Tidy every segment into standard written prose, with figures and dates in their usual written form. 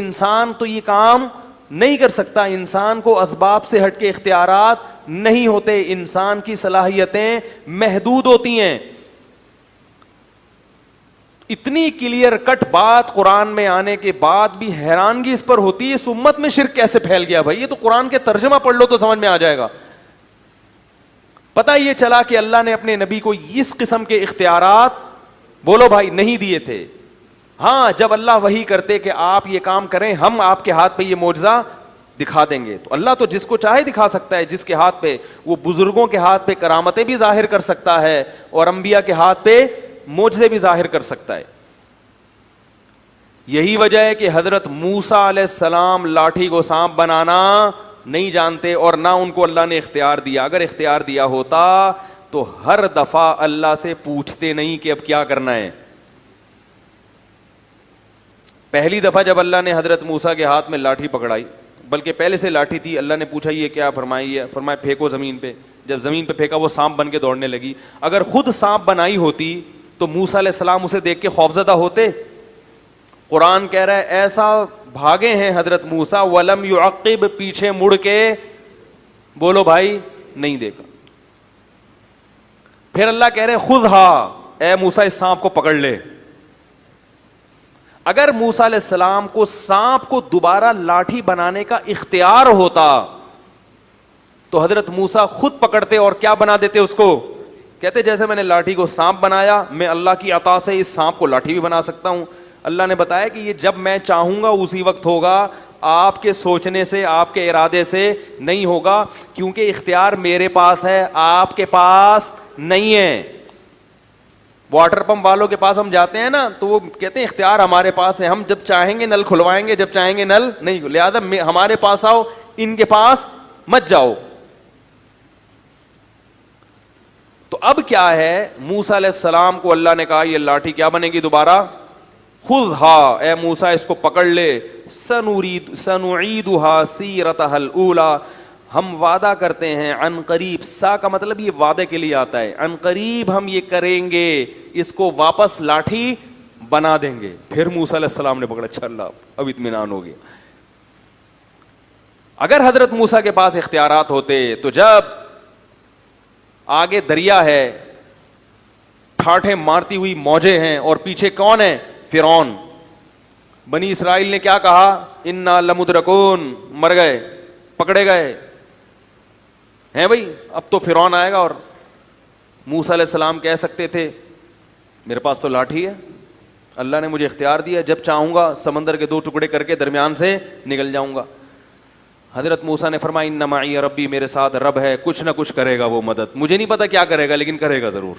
انسان تو یہ کام نہیں کر سکتا. انسان کو اسباب سے ہٹ کے اختیارات نہیں ہوتے, انسان کی صلاحیتیں محدود ہوتی ہیں. اتنی کلیئر کٹ بات قرآن میں آنے کے بعد بھی حیرانگی اس پر ہوتی ہے, اس امت میں شرک کیسے پھیل گیا بھائی. یہ تو قرآن کے ترجمہ پڑھ لو تو سمجھ میں آ جائے گا. پتہ یہ چلا کہ اللہ نے اپنے نبی کو اس قسم کے اختیارات بولو بھائی نہیں دیے تھے. ہاں جب اللہ وحی کرتے کہ آپ یہ کام کریں, ہم آپ کے ہاتھ پہ یہ معجزہ دکھا دیں گے, تو اللہ تو جس کو چاہے دکھا سکتا ہے. جس کے ہاتھ پہ, وہ بزرگوں کے ہاتھ پہ کرامتیں بھی ظاہر کر سکتا ہے اور انبیاء کے ہاتھ پہ معجزے بھی ظاہر کر سکتا ہے. یہی وجہ ہے کہ حضرت موسیٰ علیہ السلام لاٹھی کو سانپ بنانا نہیں جانتے اور نہ ان کو اللہ نے اختیار دیا. اگر اختیار دیا ہوتا تو ہر دفعہ اللہ سے پوچھتے نہیں کہ اب کیا کرنا ہے. پہلی دفعہ جب اللہ نے حضرت موسیٰ کے ہاتھ میں لاٹھی پکڑائی, بلکہ پہلے سے لاٹھی تھی, اللہ نے پوچھا یہ کیا, فرمائی ہے, فرمایا پھینکو زمین پہ. جب زمین پہ پھینکا وہ سانپ بن کے دوڑنے لگی. اگر خود سانپ بنائی ہوتی تو موسیٰ علیہ السلام اسے دیکھ کے خوفزدہ ہوتے. قرآن کہہ رہا ہے ایسا بھاگے ہیں حضرت موسیٰ, ولم یعقب, پیچھے مڑ کے بولو بھائی نہیں دیکھا. پھر اللہ کہہ رہے خذھا, اے موسیٰ اس سانپ کو پکڑ لے. اگر موسیٰ علیہ السلام کو سانپ کو دوبارہ لاٹھی بنانے کا اختیار ہوتا تو حضرت موسیٰ خود پکڑتے اور کیا بنا دیتے اس کو. کہتے جیسے میں نے لاٹھی کو سانپ بنایا, میں اللہ کی عطا سے اس سانپ کو لاٹھی بھی بنا سکتا ہوں. اللہ نے بتایا کہ یہ جب میں چاہوں گا اسی وقت ہوگا, آپ کے سوچنے سے, آپ کے ارادے سے نہیں ہوگا, کیونکہ اختیار میرے پاس ہے, آپ کے پاس نہیں ہے. واٹر پمپ والوں کے پاس ہم جاتے ہیں نا تو وہ کہتے ہیں اختیار ہمارے پاس ہے, ہم جب چاہیں گے نل کھلوائیں گے, جب چاہیں گے نل نہیں, لہذا ہمارے پاس آؤ, ان کے پاس مت جاؤ. تو اب کیا ہے, موسیٰ علیہ السلام کو اللہ نے کہا یہ لاٹھی کیا بنے گی دوبارہ, خذھا, اے موسیٰ اس کو پکڑ لے, سنعیدھا سیرتھا الاولی, ہم وعدہ کرتے ہیں عن قریب, سا کا مطلب یہ وعدے کے لیے آتا ہے, عن قریب ہم یہ کریں گے, اس کو واپس لاٹھی بنا دیں گے. پھر موسیٰ علیہ السلام نے پکڑا, اچھا اللہ اب اطمینان ہو گیا. اگر حضرت موسیٰ کے پاس اختیارات ہوتے تو جب آگے دریا ہے, ٹھاٹھیں مارتی ہوئی موجیں ہیں اور پیچھے کون ہے, فرعون, بنی اسرائیل نے کیا کہا, انا لمدرکون, مر گئے, پکڑے گئے ہیں بھائی, اب تو فرعون آئے گا. اور موسیٰ علیہ السلام کہہ سکتے تھے میرے پاس تو لاٹھی ہے, اللہ نے مجھے اختیار دیا, جب چاہوں گا سمندر کے 2 ٹکڑے کر کے درمیان سے نکل جاؤں گا. حضرت موسیٰ نے فرمایا ان معی ربی, میرے ساتھ رب ہے, کچھ نہ کچھ کرے گا وہ مدد, مجھے نہیں پتا کیا کرے گا لیکن کرے گا ضرور.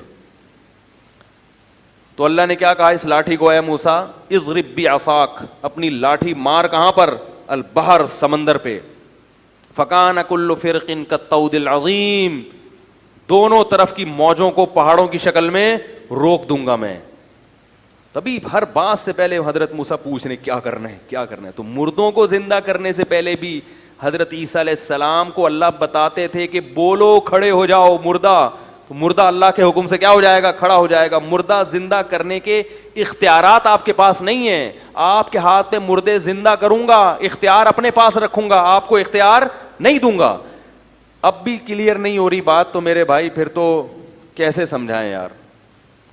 تو اللہ نے کیا کہا اس لاٹھی کو, اے موسیٰ اضرب بعصاک, اپنی لاٹھی مار کہاں پر, البحر, سمندر پہ. فکان کل فرق کالطود العظیم, دونوں طرف کی موجوں کو پہاڑوں کی شکل میں روک دوں گا میں. تبھی ہر بات سے پہلے حضرت موسیٰ پوچھ رہے کیا کرنا ہے, کیا کرنا ہے. تو مردوں کو زندہ کرنے سے پہلے بھی حضرت عیسیٰ علیہ السلام کو اللہ بتاتے تھے کہ بولو کھڑے ہو جاؤ مردہ, تو مردہ اللہ کے حکم سے کیا ہو جائے گا, کھڑا ہو جائے گا. مردہ زندہ کرنے کے اختیارات آپ کے پاس نہیں ہیں, آپ کے ہاتھ میں مردے زندہ کروں گا, اختیار اپنے پاس رکھوں گا, آپ کو اختیار نہیں دوں گا. اب بھی کلیئر نہیں ہو رہی بات تو میرے بھائی پھر تو کیسے سمجھائیں یار,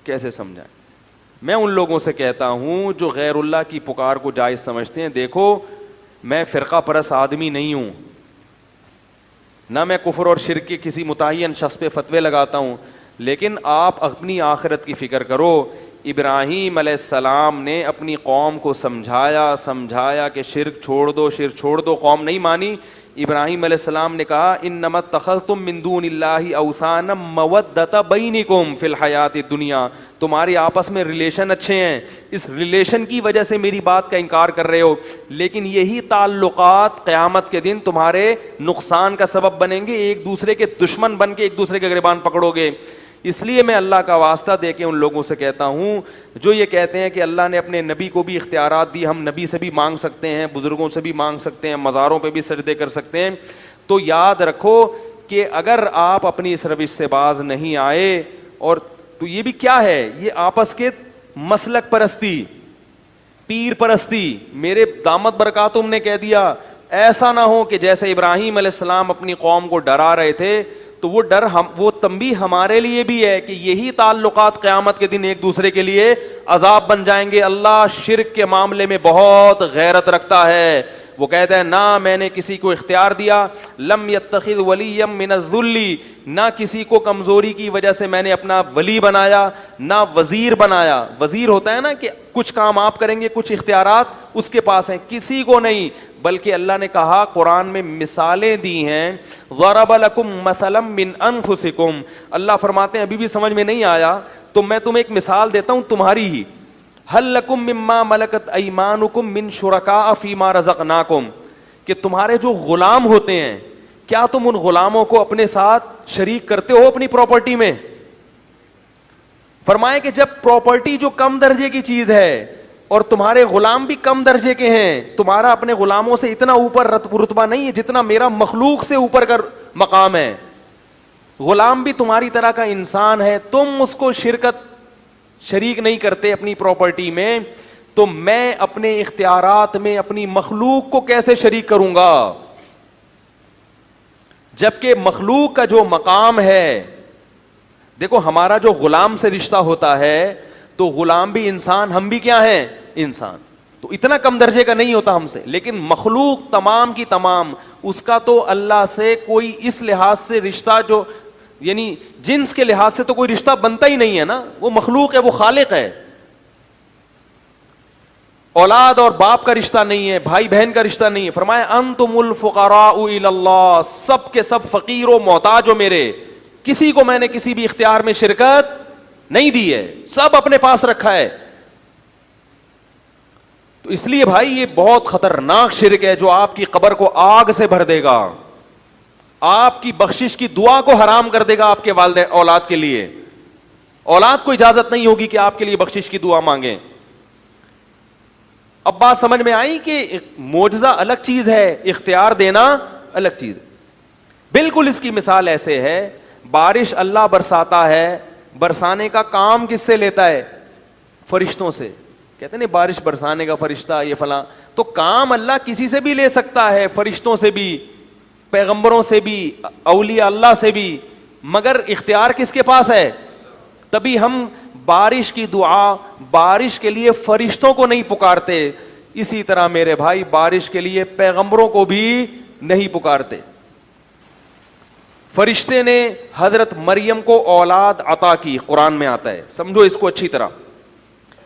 کیسے سمجھائیں. میں ان لوگوں سے کہتا ہوں جو غیر اللہ کی پکار کو جائز سمجھتے ہیں, دیکھو میں فرقہ پرست آدمی نہیں ہوں, نہ میں کفر اور شرک کے کسی متعین شخص پہ فتوے لگاتا ہوں, لیکن آپ اپنی آخرت کی فکر کرو. ابراہیم علیہ السلام نے اپنی قوم کو سمجھایا کہ شرک چھوڑ دو, شرک چھوڑ دو, قوم نہیں مانی. ابراہیم علیہ السلام نے کہا انما اتخذتم من دون اللہ اوثانا مودۃ بینکم فی الحیات الدنیا, تمہارے آپس میں ریلیشن اچھے ہیں, اس ریلیشن کی وجہ سے میری بات کا انکار کر رہے ہو, لیکن یہی تعلقات قیامت کے دن تمہارے نقصان کا سبب بنیں گے, ایک دوسرے کے دشمن بن کے ایک دوسرے کے گریبان پکڑو گے. اس لیے میں اللہ کا واسطہ دے کے ان لوگوں سے کہتا ہوں جو یہ کہتے ہیں کہ اللہ نے اپنے نبی کو بھی اختیارات دی, ہم نبی سے بھی مانگ سکتے ہیں, بزرگوں سے بھی مانگ سکتے ہیں, مزاروں پہ بھی سجدے کر سکتے ہیں, تو یاد رکھو کہ اگر آپ اپنی اس روش سے باز نہیں آئے, اور تو یہ بھی کیا ہے, یہ آپس کے مسلک پرستی, پیر پرستی، میرے دامت برکاتم نے کہہ دیا ایسا نہ ہو کہ جیسے ابراہیم علیہ السلام اپنی قوم کو ڈرا رہے تھے تو وہ ڈر وہ تنبیہ ہمارے لیے بھی ہے کہ یہی تعلقات قیامت کے دن ایک دوسرے کے لیے عذاب بن جائیں گے. اللہ شرک کے معاملے میں بہت غیرت رکھتا ہے. وہ کہتا ہے نہ میں نے کسی کو اختیار دیا، لم یتخذ ولی من الذل، نہ کسی کو کمزوری کی وجہ سے میں نے اپنا ولی بنایا، نہ وزیر بنایا. وزیر ہوتا ہے نا کہ کچھ کام آپ کریں گے، کچھ اختیارات اس کے پاس ہیں، کسی کو نہیں. بلکہ اللہ نے کہا قرآن میں مثالیں دی ہیں، ضرب لکم مثلا من انفسکم. اللہ فرماتے ہیں ابھی بھی سمجھ میں نہیں آیا تو میں تمہیں ایک مثال دیتا ہوں تمہاری ہی. هل لکم مما ملکت ایمانکم من شرکاء فیما رزقناکم، کہ تمہارے جو غلام ہوتے ہیں کیا تم ان غلاموں کو اپنے ساتھ شریک کرتے ہو اپنی پراپرٹی میں؟ فرمائے کہ جب پراپرٹی جو کم درجے کی چیز ہے اور تمہارے غلام بھی کم درجے کے ہیں، تمہارا اپنے غلاموں سے اتنا اوپر رتبہ نہیں ہے جتنا میرا مخلوق سے اوپر کا مقام ہے. غلام بھی تمہاری طرح کا انسان ہے، تم اس کو شریک نہیں کرتے اپنی پراپرٹی میں، تو میں اپنے اختیارات میں اپنی مخلوق کو کیسے شریک کروں گا؟ جبکہ مخلوق کا جو مقام ہے، دیکھو ہمارا جو غلام سے رشتہ ہوتا ہے تو غلام بھی انسان، ہم بھی کیا ہیں؟ انسان. تو اتنا کم درجے کا نہیں ہوتا ہم سے، لیکن مخلوق تمام کی تمام اس کا تو اللہ سے کوئی اس لحاظ سے رشتہ، جو یعنی جنس کے لحاظ سے تو کوئی رشتہ بنتا ہی نہیں ہے نا. وہ مخلوق ہے، وہ خالق ہے. اولاد اور باپ کا رشتہ نہیں ہے، بھائی بہن کا رشتہ نہیں ہے. فرمایا انتم الفقراء الی اللہ، سب کے سب فقیر و محتاج ہو میرے، کسی کو میں نے کسی بھی اختیار میں شرکت نہیں دی ہے، سب اپنے پاس رکھا ہے. تو اس لیے بھائی یہ بہت خطرناک شرک ہے جو آپ کی قبر کو آگ سے بھر دے گا، آپ کی بخشش کی دعا کو حرام کر دے گا آپ کے والد اولاد کے لیے. اولاد کو اجازت نہیں ہوگی کہ آپ کے لیے بخشش کی دعا مانگیں. اب بات سمجھ میں آئی کہ معجزہ الگ چیز ہے، اختیار دینا الگ چیز ہے. بالکل اس کی مثال ایسے ہے، بارش اللہ برساتا ہے، برسانے کا کام کس سے لیتا ہے؟ فرشتوں سے. کہتے ہیں بارش برسانے کا فرشتہ یہ فلاں، تو کام اللہ کسی سے بھی لے سکتا ہے، فرشتوں سے بھی، پیغمبروں سے بھی، اولیاء اللہ سے بھی، مگر اختیار کس کے پاس ہے؟ تبھی ہم بارش کی دعا، بارش کے لیے فرشتوں کو نہیں پکارتے. اسی طرح میرے بھائی بارش کے لیے پیغمبروں کو بھی نہیں پکارتے. فرشتے نے حضرت مریم کو اولاد عطا کی، قرآن میں آتا ہے، سمجھو اس کو اچھی طرح.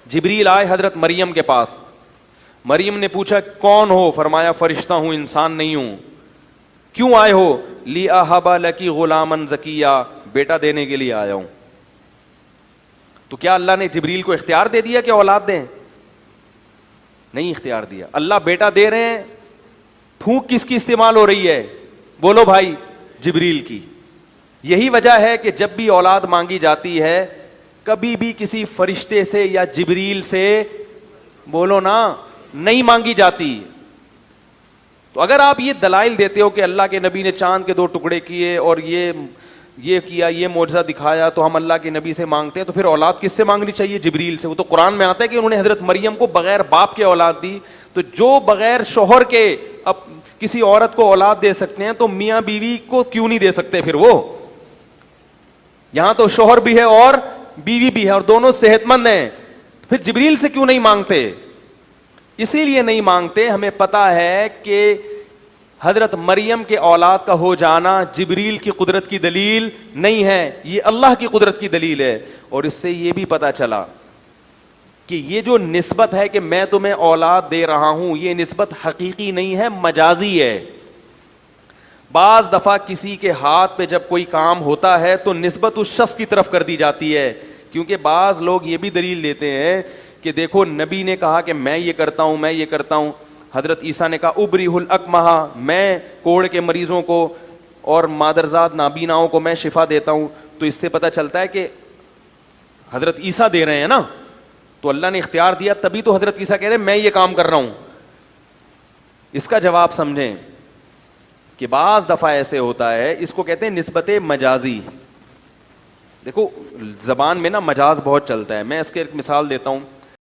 جبریل آئے حضرت مریم کے پاس، مریم نے پوچھا کون ہو؟ فرمایا فرشتہ ہوں، انسان نہیں ہوں. کیوں آئے ہو؟ لِأَهَبَ لَكِ غُلَامًا زَكِيًّا، بیٹا دینے کے لیے آیا ہوں. تو کیا اللہ نے جبریل کو اختیار دے دیا کہ اولاد دیں؟ نہیں اختیار دیا. اللہ بیٹا دے رہے ہیں، پھونک کس کی استعمال ہو رہی ہے؟ بولو بھائی، جبریل کی. یہی وجہ ہے کہ جب بھی اولاد مانگی جاتی ہے کبھی بھی کسی فرشتے سے یا جبریل سے، بولو نا، نہیں مانگی جاتی. تو اگر آپ یہ دلائل دیتے ہو کہ اللہ کے نبی نے چاند کے 2 ٹکڑے کیے اور یہ کیا، یہ معجزہ دکھایا تو ہم اللہ کے نبی سے مانگتے ہیں، تو پھر اولاد کس سے مانگنی چاہیے؟ جبریل سے. وہ تو قرآن میں آتا ہے کہ انہوں نے حضرت مریم کو بغیر باپ کے اولاد دی. تو جو بغیر شوہر کے اب کسی عورت کو اولاد دے سکتے ہیں تو میاں بیوی کو کیوں نہیں دے سکتے پھر؟ وہ یہاں تو شوہر بھی ہے اور بیوی بھی ہے اور دونوں صحت مند ہیں، پھر جبریل سے کیوں نہیں مانگتے؟ اسی لیے نہیں مانگتے، ہمیں پتا ہے کہ حضرت مریم کے اولاد کا ہو جانا جبریل کی قدرت کی دلیل نہیں ہے، یہ اللہ کی قدرت کی دلیل ہے. اور اس سے یہ بھی پتا چلا کہ یہ جو نسبت ہے کہ میں تمہیں اولاد دے رہا ہوں، یہ نسبت حقیقی نہیں ہے، مجازی ہے. بعض دفعہ کسی کے ہاتھ پہ جب کوئی کام ہوتا ہے تو نسبت اس شخص کی طرف کر دی جاتی ہے، کیونکہ بعض لوگ یہ بھی دلیل دیتے ہیں کہ دیکھو نبی نے کہا کہ میں یہ کرتا ہوں، میں یہ کرتا ہوں. حضرت عیسیٰ نے کہا ابریح الاکمہ، میں کوڑ کے مریضوں کو اور مادرزاد نابیناؤں کو میں شفا دیتا ہوں. تو اس سے پتہ چلتا ہے کہ حضرت عیسیٰ دے رہے ہیں نا، تو اللہ نے اختیار دیا، تبھی تو حضرت عیسیٰ کہہ رہے ہیں میں یہ کام کر رہا ہوں. اس کا جواب سمجھیں کہ بعض دفعہ ایسے ہوتا ہے، اس کو کہتے ہیں نسبت مجازی. دیکھو زبان میں نا مجاز بہت چلتا ہے. میں اس کے ایک مثال دیتا ہوں.